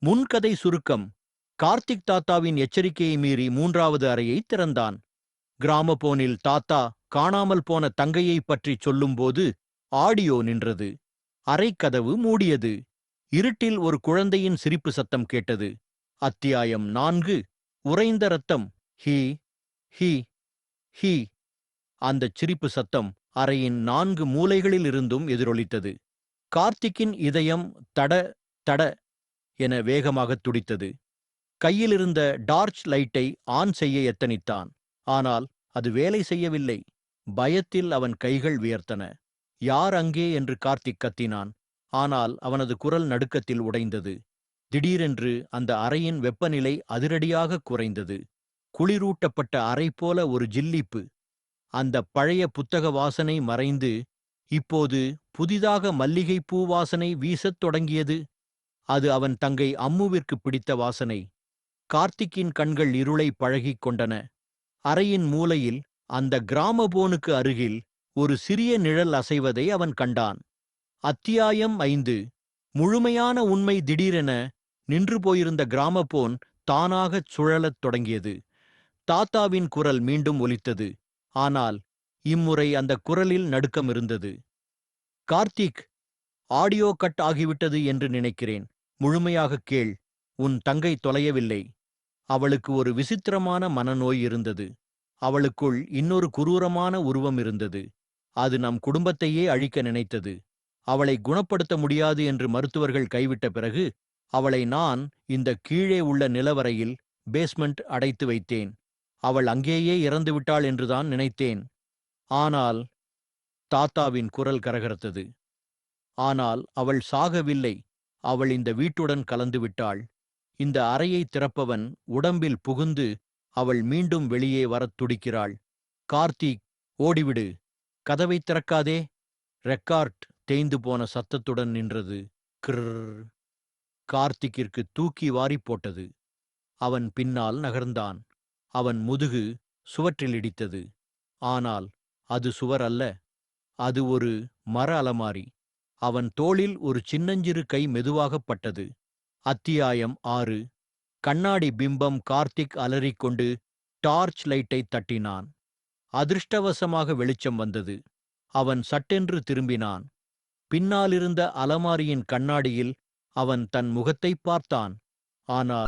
முன்கதை சுருக்கம். கார்த்திக் தாத்தாவின் எச்சரிக்கையை மீறி 3வது அறையை திறந்தான். கிராமபோனில் தாத்தா காணாமல் போன தங்கையை பற்றி சொல்லும்போது ஆடியோ நின்றது. அறைக்கதவு மூடியது. இருட்டில் ஒரு குழந்தையின் சிரிப்பு சத்தம் கேட்டது. அத்தியாயம் 4. உறைந்த ரத்தம். He he he. அந்தச் சிரிப்பு சத்தம் அறையின் 4 மூலைகளில் இருந்தும் எதிரொலித்தது. கார்த்திக்கின் இதயம் தட தட என வேகமாகத் துடித்தது. கையிலிருந்த டார்ச் லைட்டை ஆன் செய்ய எத்தனித்தான். ஆனால் அது வேலை செய்யவில்லை. பயத்தில் அவன் கைகள் வியர்த்தன. யார் அங்கே என்று கார்த்திக் கத்தினான். ஆனால் அவனது குரல் நடுக்கத்தில் உடைந்தது. திடீரென்று அந்த அறையின் வெப்பநிலை அதிரடியாக குறைந்தது. குளிரூட்டப்பட்ட அறை போல ஒரு ஜில்லிப்பு. அந்த பழைய புத்தக வாசனை மறைந்து இப்போது புதிதாக மல்லிகைப்பூ வாசனை வீசத் தொடங்கியது. அது அவன் தங்கை அம்முவிற்கு பிடித்த வாசனை. கார்த்திக்கின் கண்கள் இருளை பழகிக் கொண்டன. அறையின் மூலையில் அந்த கிராமபோனுக்கு அருகில் ஒரு சிறிய நிழல் அசைவதை அவன் கண்டான். அத்தியாயம் 5. முழுமையான உண்மை. திடீரென நின்று போயிருந்த கிராமபோன் தானாகச் சுழலத் தொடங்கியது. தாத்தாவின் குரல் மீண்டும் ஒலித்தது. ஆனால் இம்முறை அந்த குரலில் நடுக்கம் இருந்தது. கார்த்திக், ஆடியோ கட் ஆகிவிட்டது என்று நினைக்கிறேன். முழுமையாகக் கேள். உன் தங்கை தொலையவில்லை. அவளுக்கு ஒரு விசித்திரமான மனநோய் இருந்தது. அவளுக்குள் இன்னொரு குரூரமான உருவம் இருந்தது. அது நம் குடும்பத்தையே அழிக்க நினைத்தது. அவளை குணப்படுத்த முடியாது என்று மருத்துவர்கள் கைவிட்ட பிறகு அவளை நான் இந்த கீழே உள்ள நிலவறையில் பேஸ்மெண்ட் அடைத்து வைத்தேன். அவள் அங்கேயே இறந்துவிட்டாள் என்றுதான் நினைத்தேன். ஆனால் தாத்தாவின் குரல் கரகரத்தது. ஆனால் அவள் சாகவில்லை. அவள் இந்த வீட்டுடன் கலந்து விட்டாள். இந்த அறையை திறப்பவன் உடம்பில் புகுந்து அவள் மீண்டும் வெளியே வரத் துடிக்கிறாள். கார்த்திக், ஓடிவிடு. கதவை திறக்காதே. ரெக்கார்ட் தேய்ந்து போன சத்தத்துடன் நின்றது. கிர்ர். கார்த்திக்கிற்கு தூக்கி வாரிப் போட்டது. அவன் பின்னால் நகர்ந்தான். அவன் முதுகு சுவற்றில் இடித்தது. ஆனால் அது சுவர் அல்ல. அது ஒரு மர அலமாரி. அவன் தோளில் ஒரு சின்னஞ்சிறு கை மெதுவாகப் பட்டது. அத்தியாயம் 6. கண்ணாடி பிம்பம். கார்த்திக் அலறிக்கொண்டு டார்ச் லைட்டை தட்டினான். அதிர்ஷ்டவசமாக வெளிச்சம் வந்தது. அவன் சட்டென்று திரும்பினான். பின்னாலிருந்த அலமாரியின் கண்ணாடியில் அவன் தன் முகத்தைப் பார்த்தான். ஆனால்